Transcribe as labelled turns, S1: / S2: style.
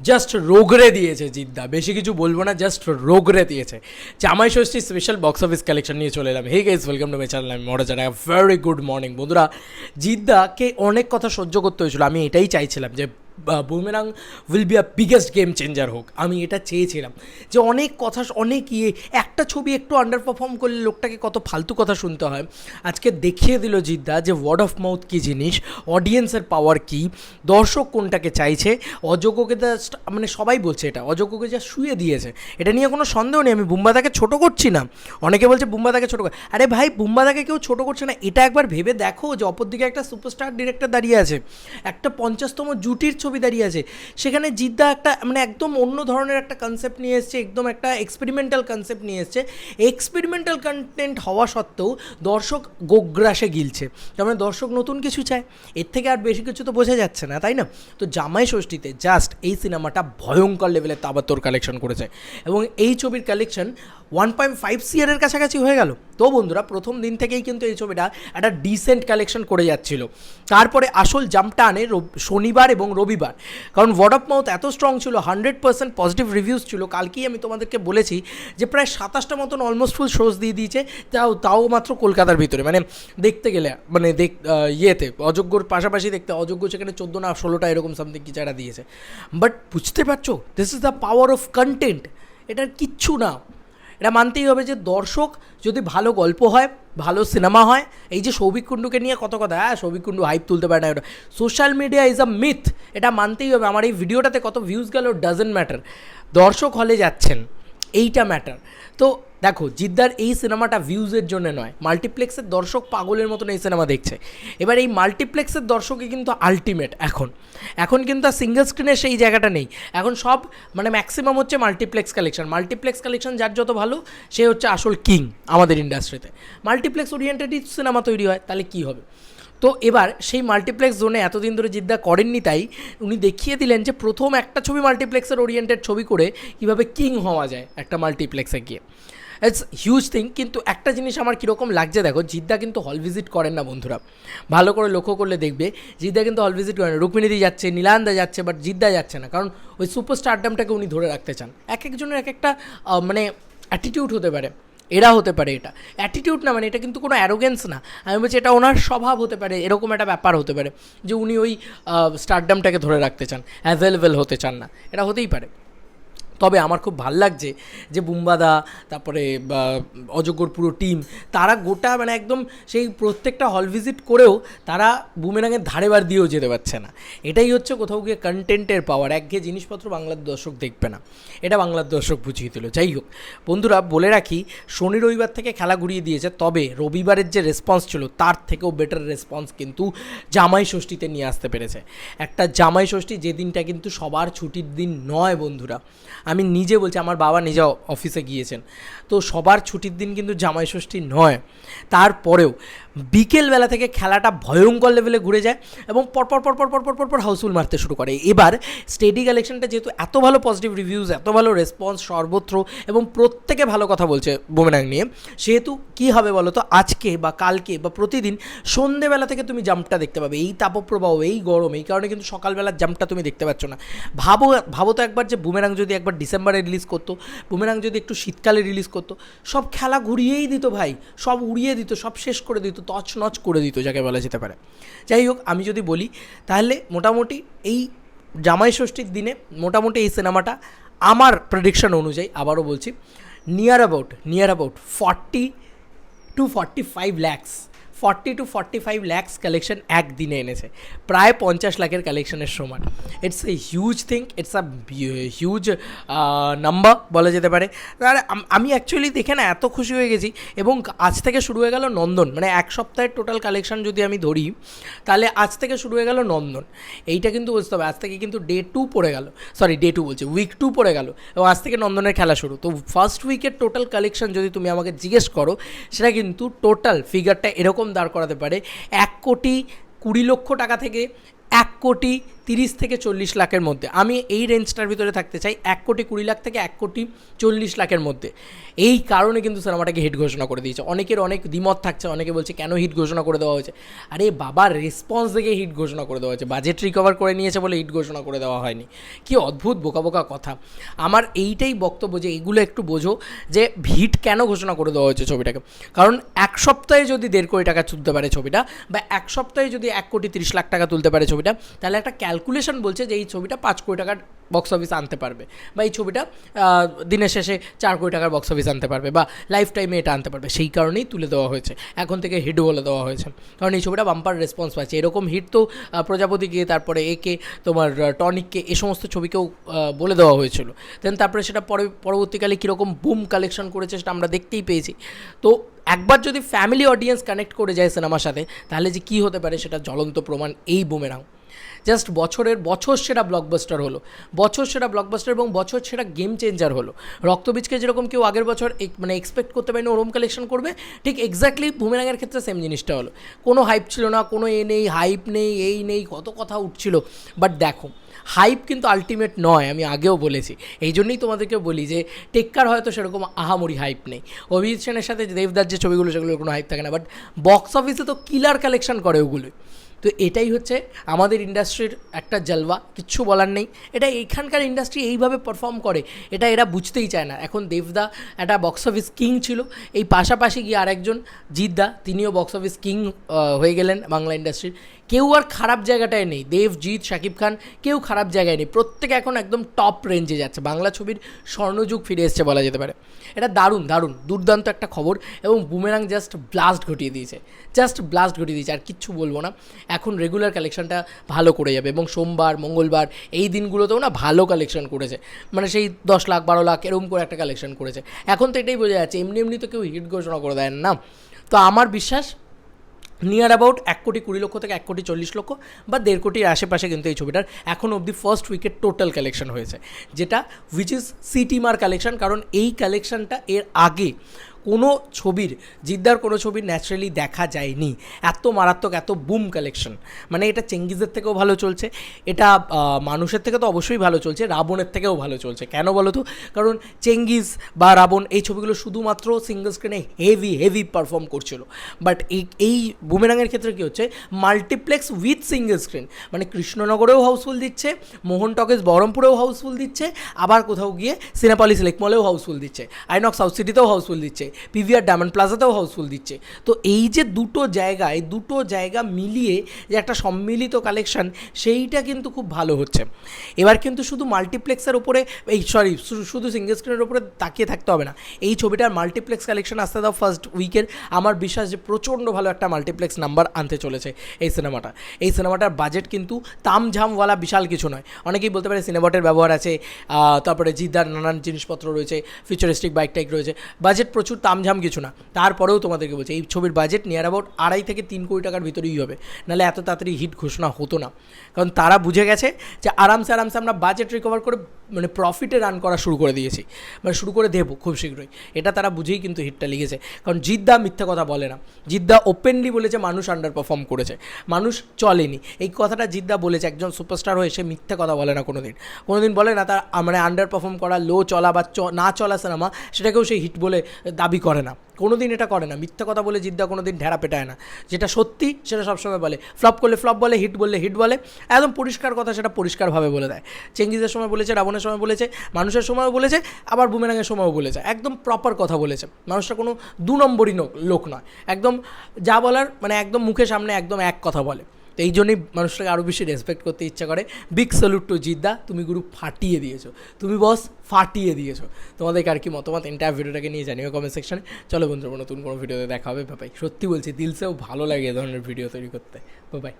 S1: Just রোগরে দিয়েছে জিদ্দা, বেশি কিছু বলবো না, জাস্ট রোগরে দিয়েছে। Jamai Shashthi special box office collection নিয়ে চলে এলাম। Hey guys, welcome to my channel. আমি মোটা জানা ভেরি গুড মর্নিং বন্ধুরা। জিদ্দাকে অনেক কথা সহ্য করতে হয়েছিল, আমি এটাই চাইছিলাম যে boomerang will be a biggest game changer হোক। আমি এটা চেয়েছিলাম যে অনেক কথা, অনেক একটা ছবি একটু আন্ডার পারফর্ম করলে লোকটাকে কত ফালতু কথা শুনতে হয়। আজকে দেখিয়ে দিল জিদ্দা যে ওয়ার্ড অফ মাউথ কী জিনিস, অডিয়েন্সের পাওয়ার কী, দর্শক কোনটাকে চাইছে। অযোগ্যকে জাস্ট মানে সবাই বলছে এটা, অযোগ্যকে যা শুয়ে দিয়েছে, এটা নিয়ে কোনো সন্দেহ নেই। আমি বুম্বাদাকে ছোটো করছি না, অনেকে বলছে বুম্বাদাকে ছোটো করে, আরে ভাই বুম্বাদাকে কেউ ছোটো করছে না। এটা একবার ভেবে দেখো যে অপরদিকে একটা সুপারস্টার ডিরেক্টর দাঁড়িয়ে আছে, একটা 50তম জুটির ছবি দাঁড়িয়ে আছে, সেখানে জিদ্দা একটা মানে একদম অন্য ধরনের একটা কনসেপ্ট নিয়ে এসছে, একদম একটা এক্সপেরিমেন্টাল কনসেপ্ট নিয়ে এসছে। এক্সপেরিমেন্টাল কন্টেন্ট হওয়া সত্ত্বেও দর্শক গোগ্রাসে গিলছে, তার মানে দর্শক নতুন কিছু চায়। এর থেকে আর বেশি কিছু তো বোঝা যাচ্ছে না, তাই না? তো জামাই ষষ্ঠীতে জাস্ট এই সিনেমাটা ভয়ঙ্কর লেভেলে তাবাত্তর কালেকশন করেছে, এবং এই ছবির কালেকশন 1.5 CR কাছাকাছি হয়ে গেল। তো বন্ধুরা, প্রথম দিন থেকেই কিন্তু এই ছবিটা একটা ডিসেন্ট কালেকশন করে যাচ্ছিল। তারপরে আসল জাম্পটা আনে শনিবার এবং রবিবার, কারণ ওয়ার্ড অফ মাউথ এত স্ট্রং ছিল, 100% পজিটিভ রিভিউজ ছিল। কালকেই আমি তোমাদেরকে বলেছি যে প্রায় 27টা মতন অলমোস্ট ফুল শোজ দিয়ে দিয়েছে, তাও মাত্র কলকাতার ভিতরে, মানে দেখতে গেলে মানে ইয়েতে অযোগ্যর পাশাপাশি দেখতে অযোগ্য সেখানে 14 না 16টা এরকম সামথিং কিছু একটা দিয়েছে। বাট বুঝতে পারছো, this is the power of content. এটার কিচ্ছু না, এটা মানতেই হবে যে দর্শক যদি ভালো গল্প হয়, ভালো সিনেমা হয়। এই যে সৌভিক কুণ্ডুকে নিয়ে কত কথা, সৌভিক কুণ্ডু হাইপ তুলতে পারে না, ওটা social media is a myth, এটা মানতেই হবে। আমার এই ভিডিওটাতে কত ভিউজ গেল ডাজেন্ট ম্যাটার, দর্শক হলে যাচ্ছেন, এইটা ম্যাটার। তো দেখো, জিদ্দার এই সিনেমাটা ভিউজের জন্য নয়, মাল্টিপ্লেক্সের দর্শক পাগলের মতন এই সিনেমা দেখছে। এবার এই মাল্টিপ্লেক্সের দর্শকই কিন্তু আলটিমেট। এখন কিন্তু আর সিঙ্গেল স্ক্রিনের সেই জায়গাটা নেই, এখন সব মানে ম্যাক্সিমাম হচ্ছে মাল্টিপ্লেক্স কালেকশন। যার যত ভালো সে হচ্ছে আসল কিং আমাদের ইন্ডাস্ট্রিতে। মাল্টিপ্লেক্স ওরিয়েন্টেডই সিনেমা তৈরি হয়, তাহলে কী হবে? তো এবার সেই মাল্টিপ্লেক্স জোনে এতদিন ধরে জিদ্দা করেননি, তাই উনি দেখিয়ে দিলেন যে প্রথম একটা ছবি মাল্টিপ্লেক্সের ওরিয়েন্টেড ছবি করে কীভাবে কিং হওয়া যায় একটা মাল্টিপ্লেক্সে গিয়ে। It's huge thing. কিন্তু একটা জিনিস আমার কীরকম লাগছে দেখো, জিদ্দা কিন্তু হল ভিজিট করেন না বন্ধুরা, ভালো করে লক্ষ্য করলে দেখবে জিদ্দা কিন্তু হল ভিজিট করেন না। রুক্মিণীদি যাচ্ছে, নীলান্দা যাচ্ছে, বাট জিদ্দা যাচ্ছে না, কারণ ওই সুপারস্টারডামটাকে উনি ধরে রাখতে চান। এক একজনের এক একটা মানে অ্যাটিটিউড হতে পারে, এরা হতে পারে, এটা অ্যাটিটিউড না, মানে এটা কিন্তু কোনো অ্যারোগেন্স না, আমি বলছি এটা ওনার স্বভাব হতে পারে, এরকম একটা ব্যাপার হতে পারে যে উনি ওই স্টারডামটাকে ধরে রাখতে চান, অ্যাভেলেবেল হতে চান না, এটা হতেই পারে। তবে আমার খুব ভাল লাগছে যে বুম্বাদা, তারপরে অযোগ্যর পুরো টিম, তারা গোটা মানে একদম সেই প্রত্যেকটা হল ভিজিট করেও তারা বুমেরাঙের ধারে বার দিয়েও যেতে পারছে না। এটাই হচ্ছে কোথাও গিয়ে কন্টেন্টের পাওয়ার। একঘেয়ে জিনিসপত্র বাংলার দর্শক দেখবে না, এটা বাংলার দর্শক বুঝিয়ে দিল। যাই হোক বন্ধুরা, বলে রাখি, শনি রবিবার থেকে খেলা ঘুরিয়ে দিয়েছে, তবে রবিবারের যে রেসপন্স ছিল তার থেকেও বেটার রেসপন্স কিন্তু জামাই ষষ্ঠীতে নিয়ে আসতে পেরেছে। একটা জামাই ষষ্ঠী যে দিনটা কিন্তু সবার ছুটির দিন নয় বন্ধুরা, আমি নিজে বলছি, আমার বাবা নিজে অফিসে গিয়েছেন, তো সবার ছুটির দিন কিন্তু জামাই ষষ্ঠী নয়। তারপরেও বিকেলবেলা থেকে খেলাটা ভয়ঙ্কর লেভেলে ঘুরে যায় এবং পরপর হাউসফুল মারতে শুরু করে। এবার স্টেডি কালেকশনটা যেহেতু এত ভালো পজিটিভ রিভিউজ, এত ভালো রেসপন্স সর্বত্র, এবং প্রত্যেকে ভালো কথা বলছে বুমেরাং নিয়ে, সেহেতু কী হবে বলো তো, আজকে বা কালকে বা প্রতিদিন সন্ধেবেলা থেকে তুমি জাম্পটা দেখতে পাবে। এই তাপপ্রবাহ, এই গরম, এই কারণে কিন্তু সকালবেলার জাম্পটা তুমি দেখতে পাচ্ছ না। ভাবো তো একবার যে বুমেরাং যদি একবার ডিসেম্বরে রিলিজ করতো, বুমেরাং যদি একটু শীতকালে রিলিজ করতো, সব খেলা ঘুরিয়েই দিত ভাই, সব উড়িয়ে দিত, সব শেষ করে দিত, তছনছ করে দিত, যাকে বলা যেতে পারে। যাই হোক, আমি যদি বলি তাহলে মোটামুটি এই জামাই ষষ্ঠীর দিনে মোটামুটি এই সিনেমাটা আমার প্রেডিকশন অনুযায়ী, আবারও বলছি, near about 40 to 45 lakhs 40 to 45 lakhs collection একদিনে এনেছে, প্রায় 50 লাখের কালেকশনের সমান। It's a huge thing, it's a huge number বলা যেতে পারে। আর আমি অ্যাকচুয়ালি দেখে না এত খুশি হয়ে গেছি। এবং আজ থেকে শুরু হয়ে গেল নন্দন, মানে এক সপ্তাহের টোটাল কালেকশন যদি আমি ধরি, তাহলে আজ থেকে শুরু হয়ে গেল নন্দন। এইটা কিন্তু বুঝতে হবে, আজ থেকে কিন্তু উইক 2 পড়ে গেল, এবং আজ থেকে নন্দনের খেলা শুরু। তো ফার্স্ট উইকের টোটাল কালেকশন যদি তুমি আমাকে জিজ্ঞেস করো, সেটা কিন্তু টোটাল ফিগারটা এরকম দাঁড় করাতে পারে 1,20,00,000 টাকা থেকে 1,30,00,000 30 থেকে 40 লাখের মধ্যে, আমি এই রেঞ্জটার ভিতরে থাকতে চাই 1,20,00,000 থেকে 1,40,00,000 মধ্যে। এই কারণে কিন্তু সিনেমাটাকে হিট ঘোষণা করে দিয়েছে। অনেকের অনেক দ্বিমত থাকছে, অনেকে বলছে কেন হিট ঘোষণা করে দেওয়া হয়েছে। আরে বাবা, রেসপন্স দেখে হিট ঘোষণা করে দেওয়া হয়েছে, বাজেট রিকভার করে নিয়েছে বলে হিট ঘোষণা করে দেওয়া হয়নি। কি অদ্ভুত বোকা বোকা কথা। আমার এইটাই বক্তব্য যে এগুলো একটু বোঝো যে হিট কেন ঘোষণা করে দেওয়া হয়েছে ছবিটাকে। কারণ এক সপ্তাহে যদি 1.5 কোটি টাকা তুলতে পারে ছবিটা, বা এক সপ্তাহে যদি 1,30,00,000 টাকা তুলতে পারে ছবিটা, তাহলে একটা ক্যালকুলেশন বলছে যে এই ছবিটা 5 কোটি টাকার বক্স অফিস আনতে পারবে, বা এই ছবিটা দিনের শেষে 4 কোটি টাকার বক্স অফিস আনতে পারবে, বা লাইফ টাইমে এটা আনতে পারবে। সেই কারণেই তুলে দেওয়া হয়েছে, এখন থেকে হিট বলে দেওয়া হয়েছে। কারণ এই ছবিটা বাম্পার রেসপন্স পাচ্ছে। এরকম হিট তো প্রজাপতিকে, তারপরে একে, তোমার টনিককে, এ সমস্ত ছবিকেও বলে দেওয়া হয়েছিল। দেন তারপরে সেটা পরবর্তীকালে কীরকম বুম কালেকশন করেছে সেটা আমরা দেখতেই পেয়েছি। তো একবার যদি ফ্যামিলি অডিয়েন্স কানেক্ট করে যায় সিনেমার সাথে, তাহলে যে কী হতে পারে সেটা জ্বলন্ত প্রমাণ এই বুমেরাং। জাস্ট বছর সেরা ব্লকবাস্টার হলো, বছর সেরা ব্লকবাস্টার এবং বছর সেরা গেম চেঞ্জার হলো। রক্তবীজকে যেরকম কেউ আগের বছর মানে এক্সপেক্ট করতে পারেনি ওরম কালেকশন করবে, ঠিক এক্স্যাক্টলি বুমেরাংয়ের ক্ষেত্রে সেম জিনিসটা হলো। কোনো হাইপ ছিল না, কোনো নেই, হাইপ নেই, এই নেই, কত কথা উঠছিল। বাট দেখো, হাইপ কিন্তু আলটিমেট নয়, আমি আগেও বলেছি। এই জন্যই তোমাদেরকে বলি যে টেক্কার হয়তো সেরকম আহামরি হাইপ নেই। অভিজিৎ সেনের সাথে দেবদার যে ছবিগুলো, সেগুলোর কোনো হাইপ থাকে না, বাট বক্স অফিসে তো কিলার কালেকশন করে ওগুলোই। তো এটাই হচ্ছে আমাদের ইন্ডাস্ট্রির একটা জলওয়া, কিচ্ছু বলার নেই। এটা এখানকার ইন্ডাস্ট্রি এইভাবে পারফর্ম করে, এটা এরা বুঝতেই চায় না। এখন দেবদা একটা বক্স অফিস কিং ছিল, এই পাশাপাশি গিয়ে আরেকজন জিৎদা, তিনিও বক্স অফিস কিং হয়ে গেলেন বাংলা ইন্ডাস্ট্রির। কেউ আর খারাপ জায়গাটায় নেই, দেব, জিৎ, শাকিব খান কেউ খারাপ জায়গায় নেই, প্রত্যেকে এখন একদম টপ রেঞ্জে যাচ্ছে। বাংলা ছবির স্বর্ণযুগ ফিরে এসছে বলা যেতে পারে। এটা দারুণ দারুণ দুর্দান্ত একটা খবর, এবং বুমেরাং জাস্ট ব্লাস্ট ঘটিয়ে দিয়েছে, আর কিচ্ছু বলবো না। এখন রেগুলার কালেকশনটা ভালো করে যাবে, এবং সোমবার, মঙ্গলবার এই দিনগুলোতেও না ভালো কালেকশন করেছে, মানে সেই 10 লাখ 12 লাখ এরকম করে একটা কালেকশন করেছে। এখন তো এটাই বোঝা যাচ্ছে, এমনি তো কেউ হিট ঘোষণা করে দেয় না। তো আমার বিশ্বাস নিয়ার অ্যাবাউট 1,20,00,000 থেকে 1,40,00,000 বা 1.5 কোটির আশেপাশে কিন্তু এই ছবিটার এখন অবধি ফার্স্ট উইকের টোটাল কালেকশন হয়েছে, যেটা উইচ ইজ সিটিমার কালেকশন। কারণ এই কালেকশনটা এর আগে কোনো ছবির, জিদ্দার কোনো ছবির ন্যাচারালি দেখা যায়নি এত মারাত্মক, এত বুম কালেকশন। মানে এটা চেঙ্গিজের থেকেও ভালো চলছে, এটা মানুষের থেকে তো অবশ্যই ভালো চলছে, রাবণের থেকেও ভালো চলছে। কেন বলো তো? কারণ চেঙ্গিজ বা রাবণ এই ছবিগুলো শুধুমাত্র সিঙ্গল স্ক্রিনে হেভি পারফর্ম করছিল, বাট এই বুমেরাংয়ের ক্ষেত্রে কী হচ্ছে, মাল্টিপ্লেক্স উইথ সিঙ্গল স্ক্রিন, মানে কৃষ্ণনগরেও হাউসফুল দিচ্ছে, মোহন টকেজ বহরমপুরেও হাউসফুল দিচ্ছে, আবার কোথাও গিয়ে সিনেপলিস লেকমলেও হাউসফুল দিচ্ছে, আইনক্স সাউথ সিটিতেও হাউসফুল দিচ্ছে, পিভিআর ডায়মন্ড প্লাজাতেও হাউসফুল দিচ্ছে। তো এই যে দুটো জায়গা মিলিয়ে যে একটা সম্মিলিত কালেকশন, সেইটা কিন্তু খুব ভালো হচ্ছে। এবার কিন্তু শুধু মাল্টিপ্লেক্সের ওপরে শুধু সিঙ্গল স্ক্রিনের ওপরে তাকিয়ে থাকতে হবে না। এই ছবিটার মাল্টিপ্লেক্স কালেকশন আসতে দাও ফার্স্ট উইকের। আমার বিশ্বাস যে প্রচণ্ড ভালো একটা মাল্টিপ্লেক্স নাম্বার আনতে চলেছে এই সিনেমাটার বাজেট কিন্তু তামঝামওয়ালা বিশাল কিছু নয়। অনেকেই বলতে পারে সিনেবটের ব্যবহার আছে, তারপরে জিদ্দার নানান জিনিসপত্র রয়েছে, ফিউচারিস্টিক বাইক টাইক রয়েছে, বাজেট প্রচুর তামঝাম কিছু না। তারপরেও তোমাদেরকে বলছি, এই ছবির বাজেট নিয়ার অ্যাবাউট 2.5 থেকে 3 কোটি টাকার ভিতরেই হবে, নাহলে এত তাড়াতাড়ি হিট ঘোষণা হতো না। কারণ তারা বুঝে গেছে যে আরামসে আমরা বাজেট রিকভার করে মানে প্রফিটে রান করা শুরু করে দিয়েছি, মানে শুরু করে দেবো খুব শীঘ্রই। এটা তারা বুঝেই কিন্তু হিটটা লিখেছে। কারণ জিদ্দা মিথ্যে কথা বলে না, জিদ্দা ওপেনলি বলেছে মানুষ আন্ডার পারফর্ম করেছে, মানুষ চলেনি। এই কথাটা জিদ্দা বলেছে, একজন সুপারস্টার হয়ে সে মিথ্যে কথা বলে না কোনোদিন বলে না তার মানে আন্ডার পারফর্ম করা, লো চলা বা না চলা সিনেমা সেটাকেও সে হিট বলে দাবি করে না, কোনোদিন এটা করে না। মিথ্যা কথা বলে জিদ্দা কোনোদিন ঢেড়া পেটায় না, যেটা সত্যি সেটা সবসময় বলে। ফ্লপ করলে ফ্লপ বলে, হিট বললে হিট বলে, একদম পরিষ্কার কথা সেটা পরিষ্কারভাবে বলে দেয়। চেঙ্গিজের সময় বলেছে, রাবণের সময় বলেছে, মানুষের সময়ও বলেছে, আবার বুমেরাংয়ের সময়ও বলেছে, একদম প্রপার কথা বলেছে। মানুষটা কোনো 2 নম্বরই লোক নয়, একদম যা বলার মানে একদম মুখের সামনে একদম এক কথা বলে। তো এই জন্যই মানুষটাকে আরও বেশি রেসপেক্ট করতে ইচ্ছা করে। বিগ স্যালুট টু জিদ্দা, তুমি গুরু ফাটিয়ে দিয়েছো, তুমি বস ফাটিয়ে দিয়েছো। তোমাদেরকে আর কি মতামত এন্টায়ার ভিডিওটাকে নিয়ে জানিও কমেন্ট সেকশনে। চলো বন্ধুরা, নতুন কোনো ভিডিওতে দেখা হবে। বাই। সত্যি বলছি, দিলসেও ভালো লাগে এ ধরনের ভিডিও তৈরি করতে। বাই।